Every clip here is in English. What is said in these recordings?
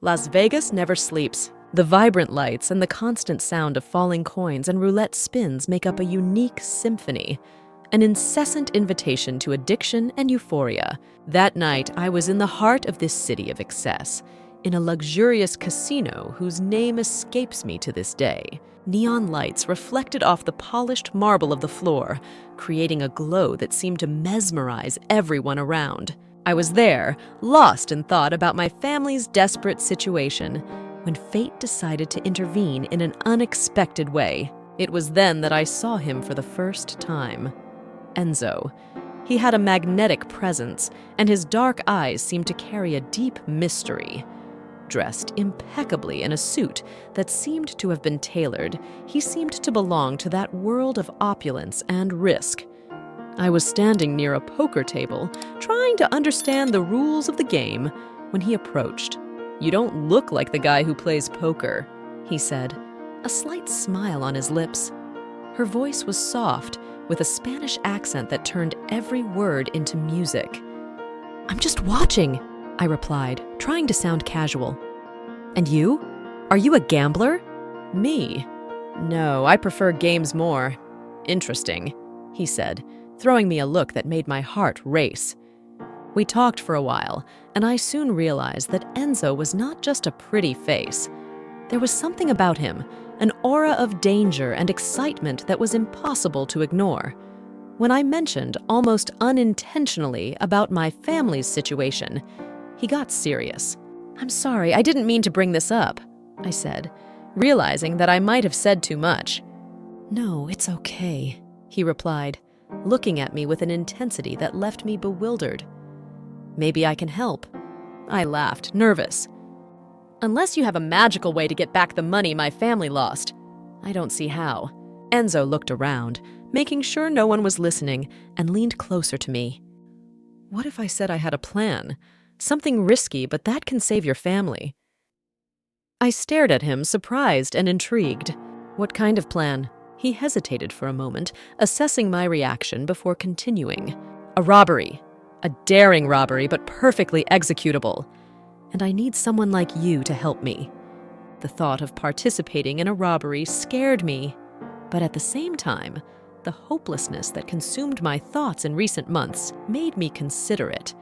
Las Vegas never sleeps. The vibrant lights and the constant sound of falling coins and roulette spins make up a unique symphony, an incessant invitation to addiction and euphoria. That night, I was in the heart of this city of excess, in a luxurious casino whose name escapes me to this day. Neon lights reflected off the polished marble of the floor, creating a glow that seemed to mesmerize everyone around. I was there, lost in thought about my family's desperate situation, when fate decided to intervene in an unexpected way. It was then that I saw him for the first time. Enzo. He had a magnetic presence, and his dark eyes seemed to carry a deep mystery. Dressed impeccably in a suit that seemed to have been tailored, he seemed to belong to that world of opulence and risk. I was standing near a poker table, trying to understand the rules of the game, when he approached. "You don't look like the guy who plays poker," he said, a slight smile on his lips. Her voice was soft, with a Spanish accent that turned every word into music. "I'm just watching," I replied, trying to sound casual. "And you? Are you a gambler?" "Me? No, I prefer games more. Interesting," he said, throwing me a look that made my heart race. We talked for a while, and I soon realized that Enzo was not just a pretty face. There was something about him, an aura of danger and excitement that was impossible to ignore. When I mentioned, almost unintentionally, about my family's situation, he got serious. "I'm sorry, I didn't mean to bring this up," I said, realizing that I might have said too much. "No, it's okay," he replied, looking at me with an intensity that left me bewildered. "Maybe I can help." I laughed, nervous. "Unless you have a magical way to get back the money my family lost. I don't see how." Enzo looked around, making sure no one was listening, and leaned closer to me. "What if I said I had a plan? Something risky, but that can save your family." I stared at him, surprised and intrigued. "What kind of plan?" He hesitated for a moment, assessing my reaction before continuing. "A robbery. A daring robbery, but perfectly executable. And I need someone like you to help me." The thought of participating in a robbery scared me, but at the same time, the hopelessness that consumed my thoughts in recent months made me consider it.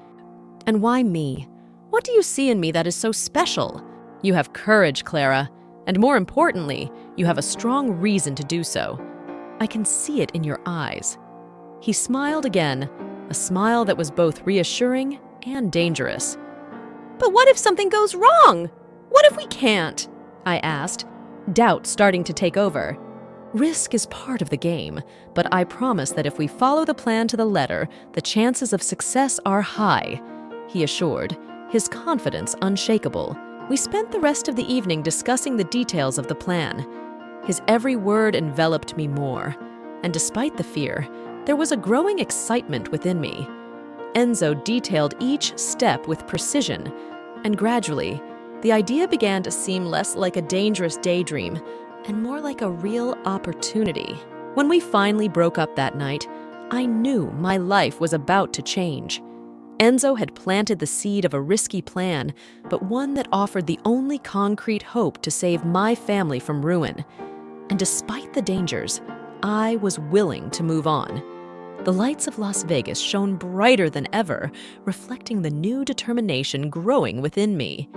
"And why me? What do you see in me that is so special?" "You have courage, Clara, and more importantly, you have a strong reason to do so. I can see it in your eyes." He smiled again, a smile that was both reassuring and dangerous. "But what if something goes wrong? What if we can't?" I asked, doubt starting to take over. "Risk is part of the game, but I promise that if we follow the plan to the letter, the chances of success are high," he assured, his confidence unshakable. We spent the rest of the evening discussing the details of the plan. His every word enveloped me more, and despite the fear, there was a growing excitement within me. Enzo detailed each step with precision, and gradually, the idea began to seem less like a dangerous daydream and more like a real opportunity. When we finally broke up that night, I knew my life was about to change. Enzo had planted the seed of a risky plan, but one that offered the only concrete hope to save my family from ruin. And despite the dangers, I was willing to move on. The lights of Las Vegas shone brighter than ever, reflecting the new determination growing within me.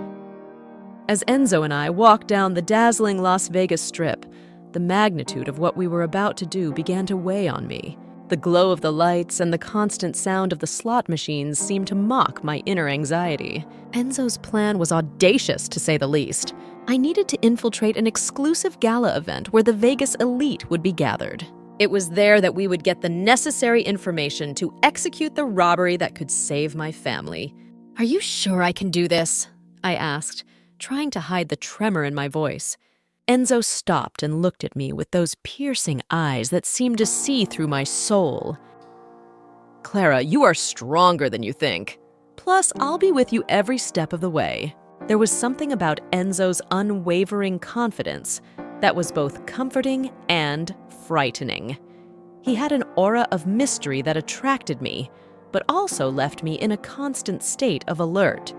As Enzo and I walked down the dazzling Las Vegas Strip, the magnitude of what we were about to do began to weigh on me. The glow of the lights and the constant sound of the slot machines seemed to mock my inner anxiety. Enzo's plan was audacious, to say the least. I needed to infiltrate an exclusive gala event where the Vegas elite would be gathered. It was there that we would get the necessary information to execute the robbery that could save my family. "Are you sure I can do this?" I asked, trying to hide the tremor in my voice. Enzo stopped and looked at me with those piercing eyes that seemed to see through my soul. "Clara, you are stronger than you think. Plus, I'll be with you every step of the way." There was something about Enzo's unwavering confidence that was both comforting and frightening. He had an aura of mystery that attracted me, but also left me in a constant state of alert.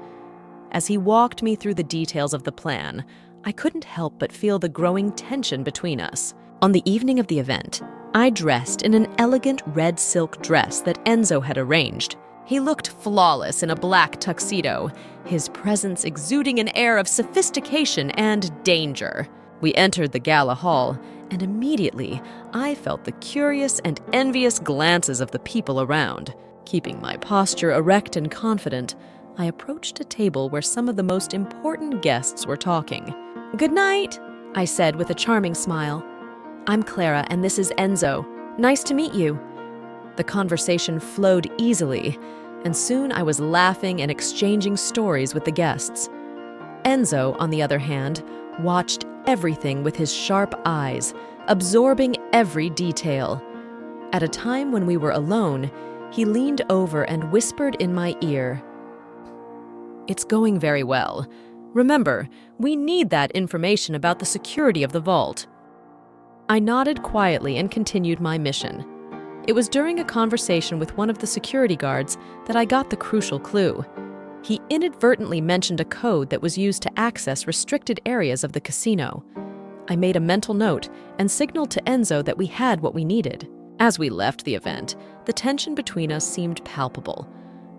As he walked me through the details of the plan, I couldn't help but feel the growing tension between us. On the evening of the event, I dressed in an elegant red silk dress that Enzo had arranged. He looked flawless in a black tuxedo, his presence exuding an air of sophistication and danger. We entered the gala hall, and immediately I felt the curious and envious glances of the people around. Keeping my posture erect and confident, I approached a table where some of the most important guests were talking. "Good night," I said with a charming smile. "I'm Clara, and this is Enzo. Nice to meet you." The conversation flowed easily, and soon I was laughing and exchanging stories with the guests. Enzo, on the other hand, watched everything with his sharp eyes, absorbing every detail. At a time when we were alone, he leaned over and whispered in my ear, "It's going very well. Remember, we need that information about the security of the vault." I nodded quietly and continued my mission. It was during a conversation with one of the security guards that I got the crucial clue. He inadvertently mentioned a code that was used to access restricted areas of the casino. I made a mental note and signaled to Enzo that we had what we needed. As we left the event, the tension between us seemed palpable.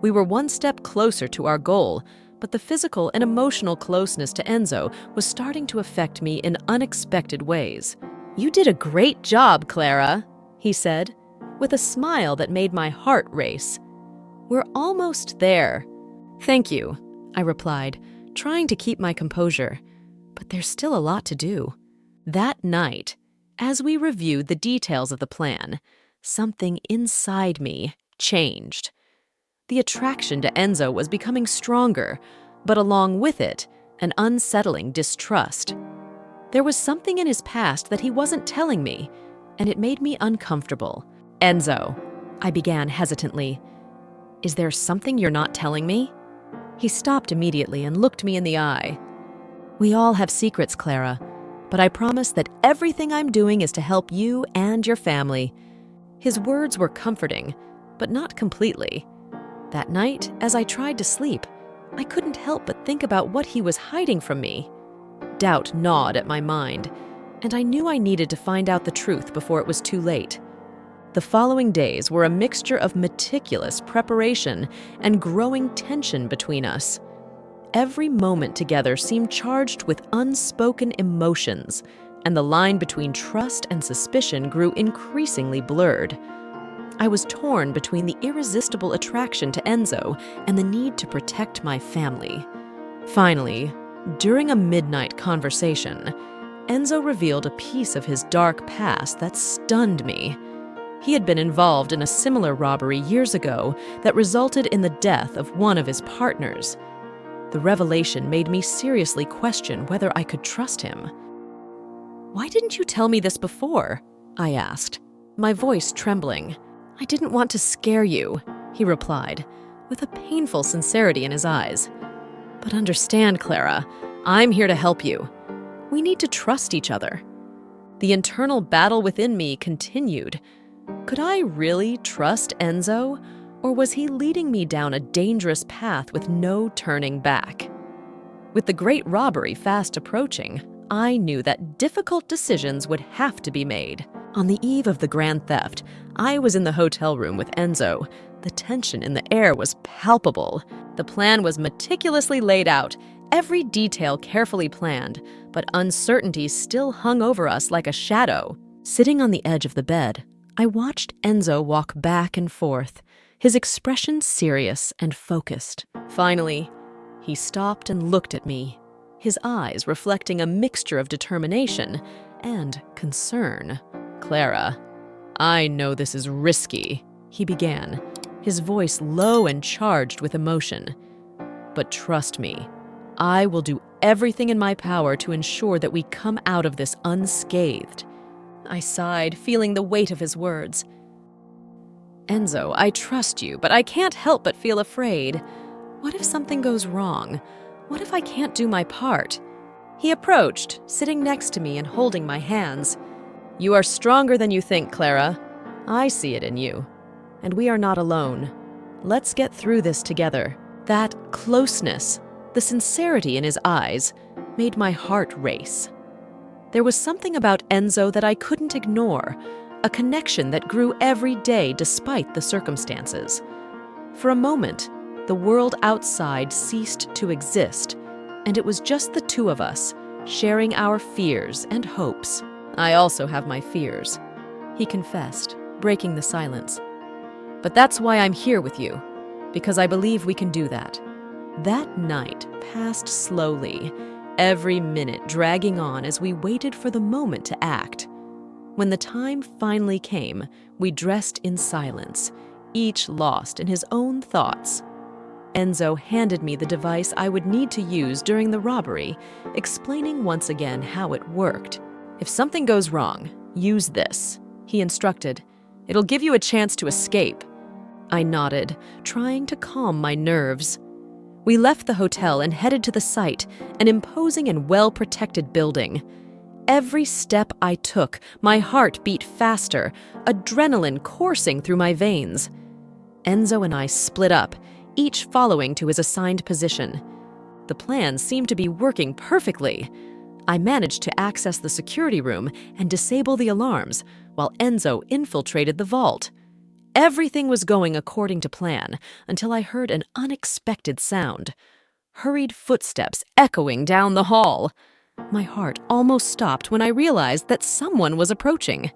We were one step closer to our goal, but the physical and emotional closeness to Enzo was starting to affect me in unexpected ways. "You did a great job, Clara," he said, with a smile that made my heart race. "We're almost there." "Thank you," I replied, trying to keep my composure. But there's still a lot to do. That night, as we reviewed the details of the plan, something inside me changed. The attraction to Enzo was becoming stronger, but along with it, an unsettling distrust. There was something in his past that he wasn't telling me, and it made me uncomfortable. "Enzo," I began hesitantly, "is there something you're not telling me?" He stopped immediately and looked me in the eye. "We all have secrets, Clara, but I promise that everything I'm doing is to help you and your family." His words were comforting, but not completely. That night, as I tried to sleep, I couldn't help but think about what he was hiding from me. Doubt gnawed at my mind, and I knew I needed to find out the truth before it was too late. The following days were a mixture of meticulous preparation and growing tension between us. Every moment together seemed charged with unspoken emotions, and the line between trust and suspicion grew increasingly blurred. I was torn between the irresistible attraction to Enzo and the need to protect my family. Finally, during a midnight conversation, Enzo revealed a piece of his dark past that stunned me. He had been involved in a similar robbery years ago that resulted in the death of one of his partners. The revelation made me seriously question whether I could trust him. "Why didn't you tell me this before?" I asked, my voice trembling. "I didn't want to scare you," he replied, with a painful sincerity in his eyes. "But understand, Clara, I'm here to help you. We need to trust each other." The internal battle within me continued. Could I really trust Enzo, or was he leading me down a dangerous path with no turning back? With the great robbery fast approaching, I knew that difficult decisions would have to be made. On the eve of the grand theft, I was in the hotel room with Enzo. The tension in the air was palpable. The plan was meticulously laid out, every detail carefully planned, but uncertainty still hung over us like a shadow. Sitting on the edge of the bed, I watched Enzo walk back and forth, his expression serious and focused. Finally, he stopped and looked at me, his eyes reflecting a mixture of determination and concern. "Clara, I know this is risky," he began, his voice low and charged with emotion. "But trust me, I will do everything in my power to ensure that we come out of this unscathed." I sighed, feeling the weight of his words. "Enzo, I trust you, but I can't help but feel afraid. What if something goes wrong? What if I can't do my part?" He approached, sitting next to me and holding my hands. "You are stronger than you think, Clara. I see it in you. And we are not alone. Let's get through this together." That closeness, The sincerity in his eyes made my heart race. There was something about Enzo that I couldn't ignore, a connection that grew every day despite the circumstances. For a moment, the world outside ceased to exist, and it was just the two of us, sharing our fears and hopes. "I also have my fears," he confessed, breaking the silence. "But that's why I'm here with you, because I believe we can do that." That night passed slowly, every minute dragging on as we waited for the moment to act. When the time finally came, we dressed in silence, each lost in his own thoughts. Enzo handed me the device I would need to use during the robbery, explaining once again how it worked. "If something goes wrong, use this," he instructed. "It'll give you a chance to escape." I nodded, trying to calm my nerves. We left the hotel and headed to the site, an imposing and well-protected building. Every step I took, my heart beat faster, adrenaline coursing through my veins. Enzo and I split up, each following to his assigned position. The plan seemed to be working perfectly. I managed to access the security room and disable the alarms, while Enzo infiltrated the vault. Everything was going according to plan until I heard an unexpected sound. Hurried footsteps echoing down the hall. My heart almost stopped when I realized that someone was approaching.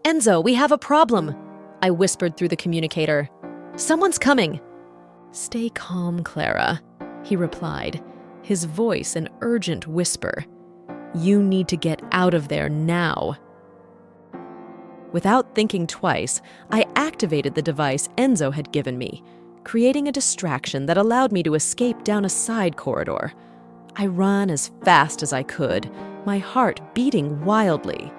"Enzo, we have a problem," I whispered through the communicator. "Someone's coming." "Stay calm, Clara," he replied, his voice an urgent whisper. "You need to get out of there now." Without thinking twice, I activated the device Enzo had given me, creating a distraction that allowed me to escape down a side corridor. I ran as fast as I could, my heart beating wildly.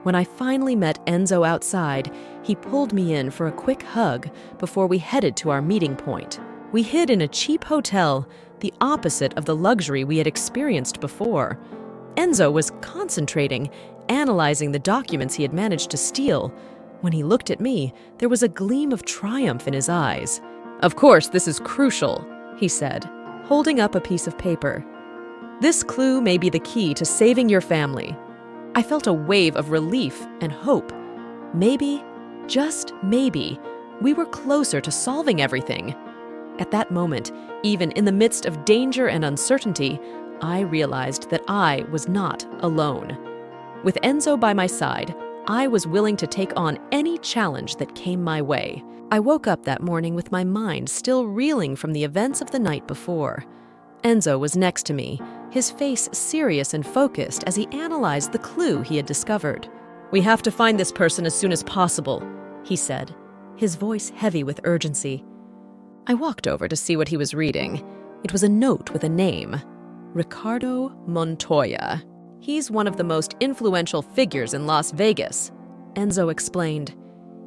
When I finally met Enzo outside, he pulled me in for a quick hug before we headed to our meeting point. We hid in a cheap hotel, the opposite of the luxury we had experienced before. Enzo was concentrating, analyzing the documents he had managed to steal. When he looked at me, there was a gleam of triumph in his eyes. "Of course, this is crucial," he said, holding up a piece of paper. "This clue may be the key to saving your family." I felt a wave of relief and hope. Maybe, just maybe, we were closer to solving everything. At that moment, even in the midst of danger and uncertainty, I realized that I was not alone. With Enzo by my side, I was willing to take on any challenge that came my way. I woke up that morning with my mind still reeling from the events of the night before. Enzo was next to me, his face serious and focused as he analyzed the clue he had discovered. "We have to find this person as soon as possible," he said, his voice heavy with urgency. I walked over to see what he was reading. It was a note with a name, Ricardo Montoya. "He's one of the most influential figures in Las Vegas," Enzo explained.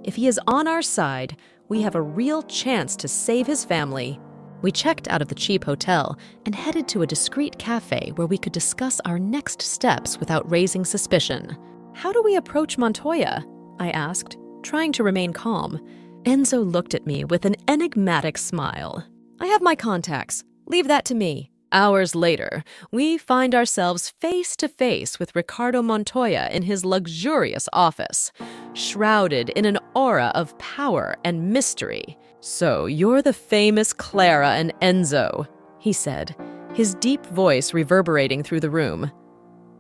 "If he is on our side, we have a real chance to save his family." We checked out of the cheap hotel and headed to a discreet cafe where we could discuss our next steps without raising suspicion. "How do we approach Montoya?" I asked, trying to remain calm. Enzo looked at me with an enigmatic smile. "I have my contacts. Leave that to me." Hours later, we find ourselves face to face with Ricardo Montoya in his luxurious office, shrouded in an aura of power and mystery. "So you're the famous Clara and Enzo," he said, his deep voice reverberating through the room.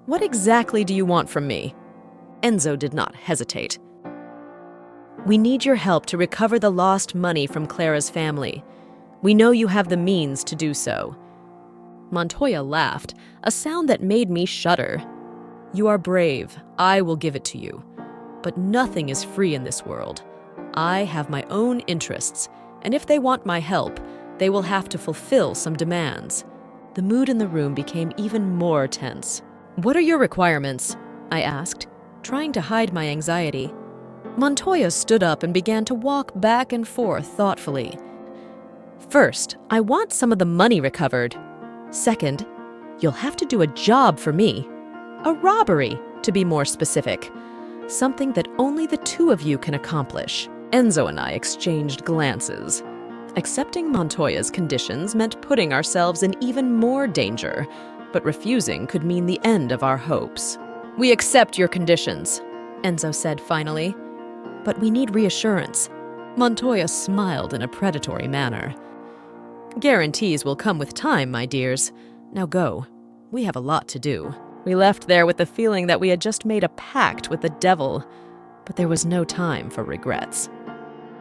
"What exactly do you want from me?" Enzo did not hesitate. "We need your help to recover the lost money from Clara's family. We know you have the means to do so." Montoya laughed, a sound that made me shudder. "You are brave. I will give it to you. But nothing is free in this world. I have my own interests, and if they want my help, they will have to fulfill some demands." The mood in the room became even more tense. "What are your requirements?" I asked, trying to hide my anxiety. Montoya stood up and began to walk back and forth thoughtfully. "First, I want some of the money recovered. Second, you'll have to do a job for me. A robbery, to be more specific. Something that only the two of you can accomplish." Enzo and I exchanged glances. Accepting Montoya's conditions meant putting ourselves in even more danger, but refusing could mean the end of our hopes. "We accept your conditions," Enzo said finally. "But we need reassurance." Montoya smiled in a predatory manner. "Guarantees will come with time, my dears. Now go. We have a lot to do." We left there with the feeling that we had just made a pact with the devil, but there was no time for regrets.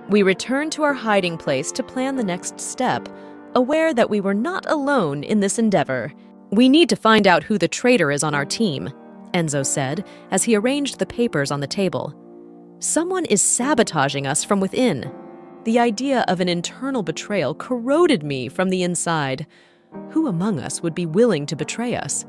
We returned to our hiding place to plan the next step, aware that we were not alone in this endeavor. "We need to find out who the traitor is on our team," Enzo said as he arranged the papers on the table. "Someone is sabotaging us from within." The idea of an internal betrayal corroded me from the inside. Who among us would be willing to betray us?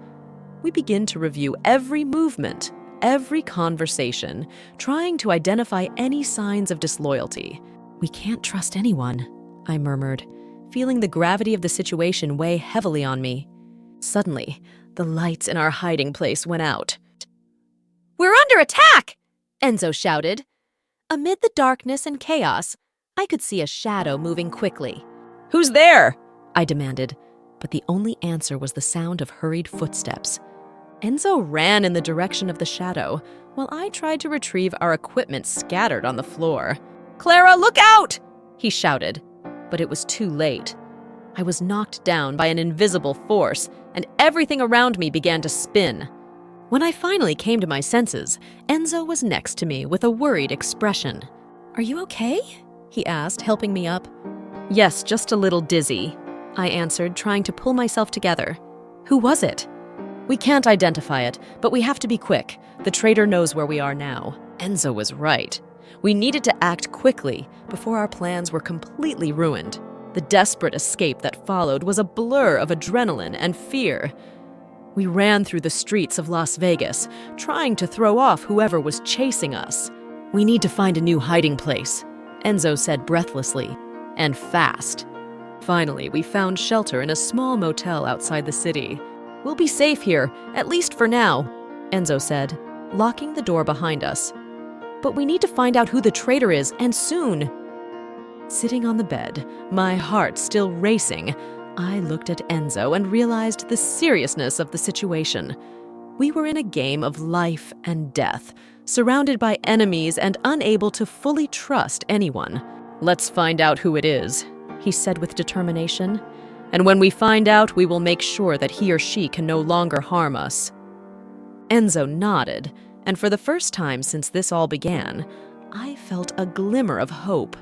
We begin to review every movement, every conversation, trying to identify any signs of disloyalty. "We can't trust anyone," I murmured, feeling the gravity of the situation weigh heavily on me. Suddenly, the lights in our hiding place went out. "We're under attack!" Enzo shouted. Amid the darkness and chaos, I could see a shadow moving quickly. "Who's there?" I demanded, but the only answer was the sound of hurried footsteps. Enzo ran in the direction of the shadow, while I tried to retrieve our equipment scattered on the floor. "Clara, look out!" he shouted, but it was too late. I was knocked down by an invisible force, and everything around me began to spin. When I finally came to my senses, Enzo was next to me with a worried expression. "Are you okay?" he asked, helping me up. "Yes, just a little dizzy," I answered, trying to pull myself together. "Who was it?" "We can't identify it, but we have to be quick. The traitor knows where we are now." Enzo was right. We needed to act quickly before our plans were completely ruined. The desperate escape that followed was a blur of adrenaline and fear. We ran through the streets of Las Vegas, trying to throw off whoever was chasing us. "We need to find a new hiding place," Enzo said breathlessly, "and fast." Finally, we found shelter in a small motel outside the city. "We'll be safe here, at least for now," Enzo said, locking the door behind us. "But we need to find out who the traitor is, and soon." Sitting on the bed, my heart still racing, I looked at Enzo and realized the seriousness of the situation. We were in a game of life and death, surrounded by enemies and unable to fully trust anyone. "Let's find out who it is," he said with determination. "And when we find out, we will make sure that he or she can no longer harm us." Enzo nodded, and for the first time since this all began, I felt a glimmer of hope.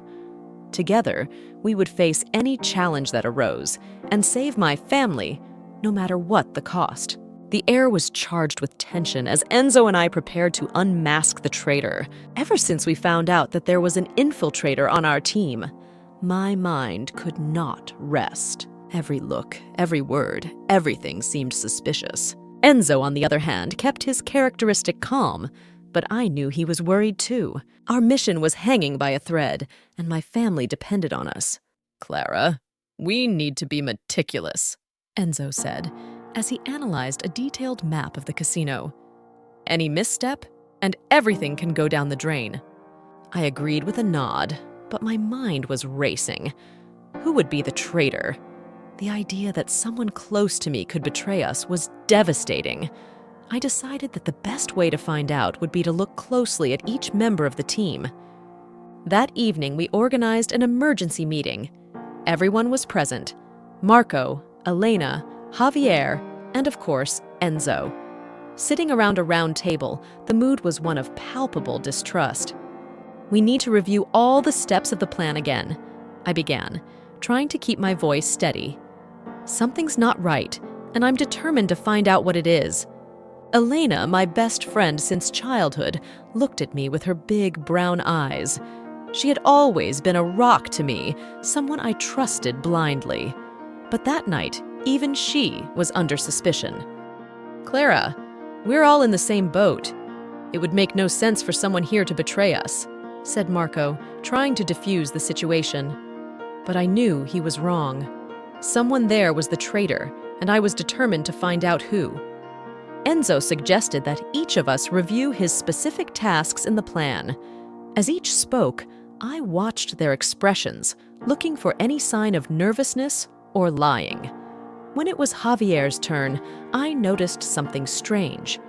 Together, we would face any challenge that arose and save my family, no matter what the cost. The air was charged with tension as Enzo and I prepared to unmask the traitor. Ever since we found out that there was an infiltrator on our team, my mind could not rest. Every look, every word, everything seemed suspicious. Enzo, on the other hand, kept his characteristic calm, but I knew he was worried too. Our mission was hanging by a thread, and my family depended on us. "Clara, we need to be meticulous," Enzo said, as he analyzed a detailed map of the casino. "Any misstep, and everything can go down the drain." I agreed with a nod, but my mind was racing. Who would be the traitor? The idea that someone close to me could betray us was devastating. I decided that the best way to find out would be to look closely at each member of the team. That evening, we organized an emergency meeting. Everyone was present: Marco, Elena, Javier, and of course, Enzo. Sitting around a round table, the mood was one of palpable distrust. "We need to review all the steps of the plan again," I began, trying to keep my voice steady. "Something's not right, and I'm determined to find out what it is." Elena, my best friend since childhood, looked at me with her big brown eyes. She had always been a rock to me, someone I trusted blindly. But that night, even she was under suspicion. "Clara, we're all in the same boat. It would make no sense for someone here to betray us," said Marco, trying to defuse the situation. But I knew he was wrong. Someone there was the traitor, and I was determined to find out who. Enzo suggested that each of us review his specific tasks in the plan. As each spoke, I watched their expressions, looking for any sign of nervousness or lying. When it was Javier's turn, I noticed something strange.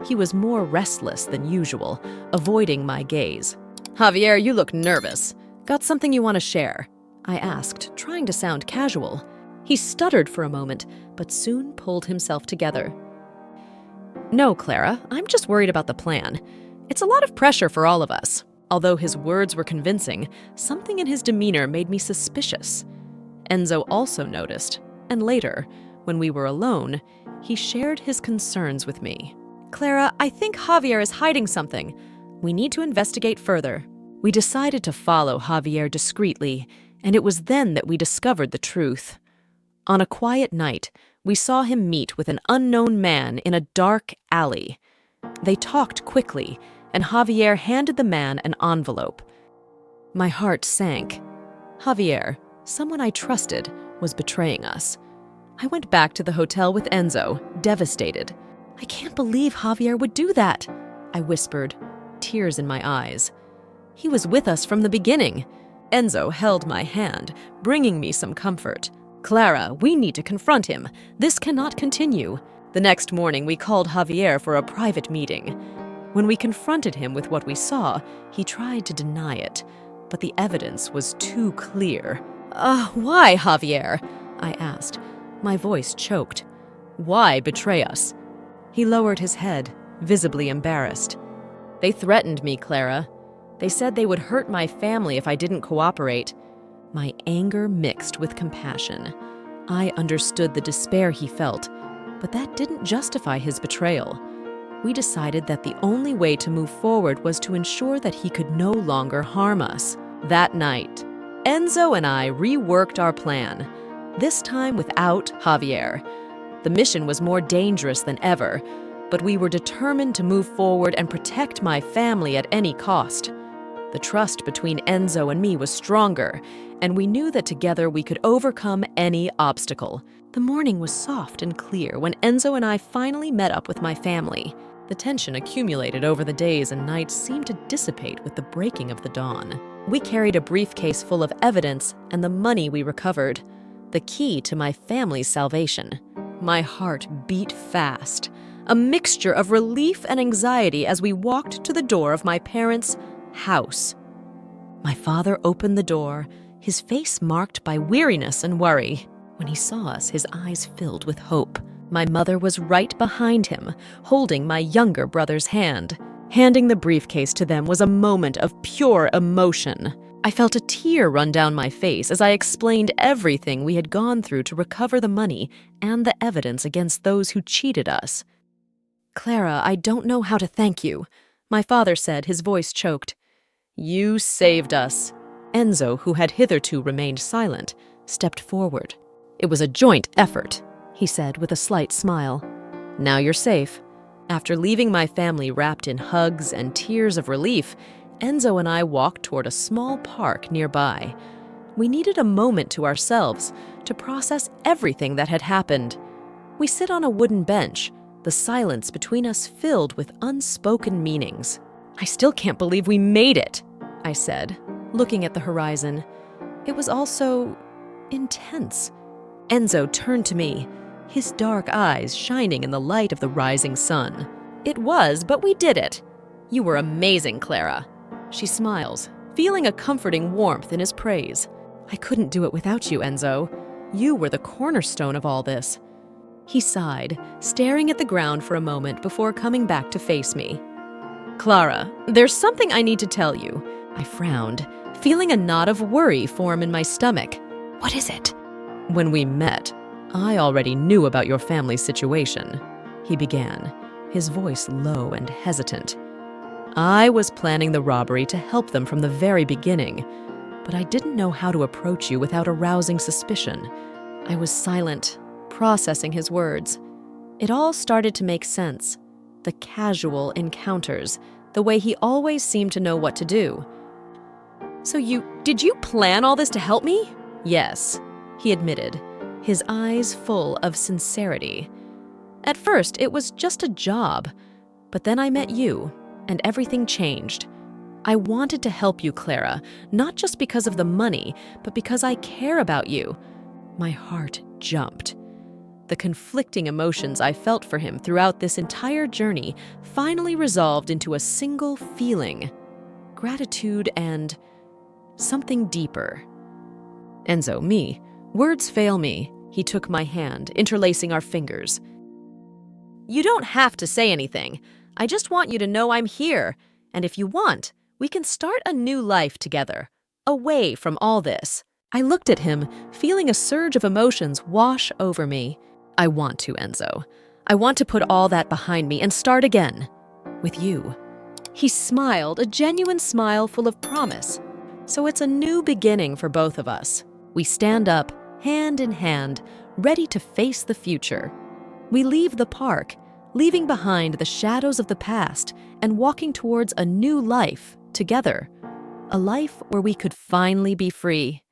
He was more restless than usual, avoiding my gaze. "Javier, you look nervous. Got something you want to share?" I asked, trying to sound casual. He stuttered for a moment, but soon pulled himself together. "No, Clara, I'm just worried about the plan. It's a lot of pressure for all of us." Although his words were convincing, something in his demeanor made me suspicious. Enzo also noticed, and later, when we were alone, he shared his concerns with me. "Clara, I think Javier is hiding something. We need to investigate further." We decided to follow Javier discreetly, and it was then that we discovered the truth. On a quiet night, we saw him meet with an unknown man in a dark alley. They talked quickly, and Javier handed the man an envelope. My heart sank. Javier, someone I trusted, was betraying us. I went back to the hotel with Enzo, devastated. "I can't believe Javier would do that," I whispered, tears in my eyes. "He was with us from the beginning." Enzo held my hand, bringing me some comfort. "Clara, we need to confront him. This cannot continue." The next morning, we called Javier for a private meeting. When we confronted him with what we saw, he tried to deny it, but the evidence was too clear. Why, Javier?" I asked. My voice choked. "Why betray us?" He lowered his head, visibly embarrassed. "They threatened me, Clara. They said they would hurt my family if I didn't cooperate." My anger mixed with compassion. I understood the despair he felt, but that didn't justify his betrayal. We decided that the only way to move forward was to ensure that he could no longer harm us. That night, Enzo and I reworked our plan, this time without Javier. The mission was more dangerous than ever, but we were determined to move forward and protect my family at any cost. The trust between Enzo and me was stronger, and we knew that together we could overcome any obstacle. The morning was soft and clear when Enzo and I finally met up with my family. The tension accumulated over the days and nights seemed to dissipate with the breaking of the dawn. We carried a briefcase full of evidence and the money we recovered, the key to my family's salvation. My heart beat fast, a mixture of relief and anxiety as we walked to the door of my parents' house. My father opened the door, his face marked by weariness and worry. When he saw us, his eyes filled with hope. My mother was right behind him, holding my younger brother's hand. Handing the briefcase to them was a moment of pure emotion. I felt a tear run down my face as I explained everything we had gone through to recover the money and the evidence against those who cheated us. "Clara, I don't know how to thank you," my father said, his voice choked. "You saved us." Enzo, who had hitherto remained silent, stepped forward. "It was a joint effort," he said with a slight smile. "Now you're safe." After leaving my family wrapped in hugs and tears of relief, Enzo and I walked toward a small park nearby. We needed a moment to ourselves to process everything that had happened. We sit on a wooden bench, the silence between us filled with unspoken meanings. "I still can't believe we made it," I said, looking at the horizon. It was all so intense. Enzo turned to me, his dark eyes shining in the light of the rising sun. "It was, but we did it. You were amazing, Clara." She smiles, feeling a comforting warmth in his praise. "I couldn't do it without you, Enzo. You were the cornerstone of all this." He sighed, staring at the ground for a moment before coming back to face me. "Clara, there's something I need to tell you." I frowned, feeling a knot of worry form in my stomach. "What is it?" "When we met, I already knew about your family's situation," he began, his voice low and hesitant. "I was planning the robbery to help them from the very beginning, but I didn't know how to approach you without arousing suspicion." I was silent, processing his words. It all started to make sense. The casual encounters, the way he always seemed to know what to do. "So did you plan all this to help me?" "Yes," he admitted, his eyes full of sincerity. "At first, it was just a job, but then I met you, and everything changed. I wanted to help you, Clara, not just because of the money, but because I care about you. My heart jumped. The conflicting emotions I felt for him throughout this entire journey finally resolved into a single feeling: gratitude and something deeper. Enzo, me. Words fail me. He took my hand, interlacing our fingers. You don't have to say anything. I just want you to know I'm here. And if you want, we can start a new life together, away from all this. I looked at him, feeling a surge of emotions wash over me. I want to, Enzo. I want to put all that behind me and start again. With you. He smiled, a genuine smile full of promise. So it's a new beginning for both of us. We stand up, hand in hand, ready to face the future. We leave the park, leaving behind the shadows of the past and walking towards a new life together. A life where we could finally be free.